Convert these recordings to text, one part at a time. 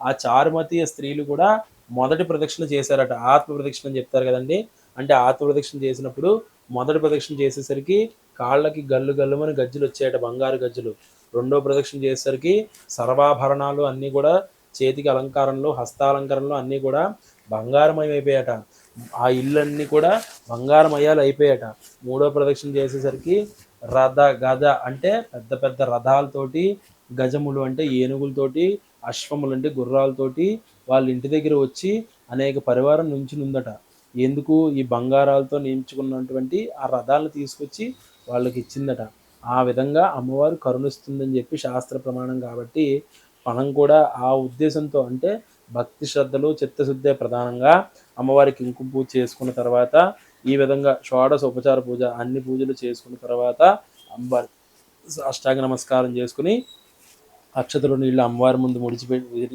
ఆ చారుమతీయ స్త్రీలు కూడా మొదటి ప్రదక్షిణ చేశారట. ఆత్మ ప్రదక్షిణ అని చెప్తారు కదండీ! అంటే ఆత్మ ప్రదక్షిణ చేసినప్పుడు మొదటి ప్రదక్షిణ చేసేసరికి కాళ్ళకి గల్లు గల్లుమని గజ్జెలొచ్చాయట, బంగారు గజ్జెలు. రెండో ప్రదక్షిణ చేసేసరికి సర్వాభరణాలు అన్నీ గూడా చేతికి అలంకారంలో, హస్తాలంకరణలో అన్నీ కూడా బంగారమయమైపోయాయట. ఆ ఇల్లన్నీ కూడా బంగారమయాలు అయిపోయాయట. మూడో ప్రదక్షిణ చేసేసరికి గజ అంటే పెద్ద పెద్ద రథాలతోటి, గజములు అంటే ఏనుగులతోటి, అశ్వములంటే గుర్రాలతోటి వాళ్ళ ఇంటి దగ్గర వచ్చి అనేక పరివారం నుంచునుందట. ఎందుకు? ఈ బంగారాలతో నియమించుకున్నటువంటి ఆ రథాలను తీసుకొచ్చి వాళ్ళకిచ్చిందట. ఆ విధంగా అమ్మవారు కరుణిస్తుందని చెప్పి శాస్త్ర ప్రమాణం కాబట్టి, మనం కూడా ఆ ఉద్దేశంతో అంటే భక్తి శ్రద్ధలు, చిత్తశుద్ధే ప్రధానంగా అమ్మవారికి కుంకుమ పూజ చేసుకున్న తర్వాత, ఈ విధంగా షోడశ ఉపచార పూజ అన్ని పూజలు చేసుకున్న తర్వాత అమ్మవారి సాష్టాంగ నమస్కారం చేసుకొని అక్షతలు నీళ్ళు అమ్మవారి ముందు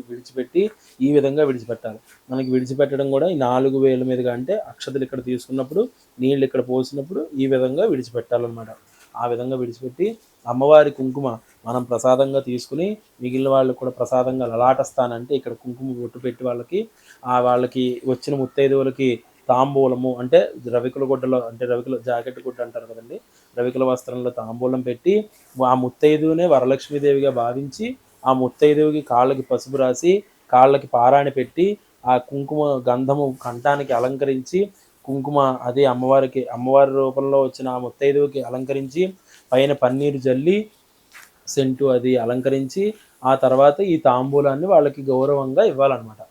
విడిచిపెట్టి ఈ విధంగా విడిచిపెట్టాలి. మనకి విడిచిపెట్టడం కూడా ఈ 4 వేల మీదుగా అంటే అక్షతలు ఇక్కడ తీసుకున్నప్పుడు, నీళ్ళు ఇక్కడ పోసినప్పుడు ఈ విధంగా విడిచిపెట్టాలన్నమాట. ఆ విధంగా విడిచిపెట్టి అమ్మవారి కుంకుమ మనం ప్రసాదంగా తీసుకుని మిగిలిన వాళ్ళకి కూడా ప్రసాదంగా లలాట స్థానం అంటే ఇక్కడ కుంకుమ బొట్టు పెట్టి వాళ్ళకి వచ్చిన ముత్తైదువులకి తాంబూలము అంటే రవికుల గుడ్డలో అంటే రవికుల జాకెట్ గుడ్డ అంటారు కదండీ! రవికుల వస్త్రంలో తాంబూలం పెట్టి ఆ ముత్తైదువునే వరలక్ష్మీదేవిగా భావించి ఆ ముత్తైదువుకి కాళ్ళకి పసుపు రాసి, కాళ్ళకి పారాణి పెట్టి, ఆ కుంకుమ గంధము కంఠానికి అలంకరించి, కుంకుమ అది అమ్మవారి రూపంలో వచ్చిన ఆ ముత్తైదువుకి అలంకరించి, పైన పన్నీరు జల్లి, సెంటు అది అలంకరించి, ఆ తర్వాత ఈ తాంబూలాన్ని వాళ్ళకి గౌరవంగా ఇవ్వాలనమాట.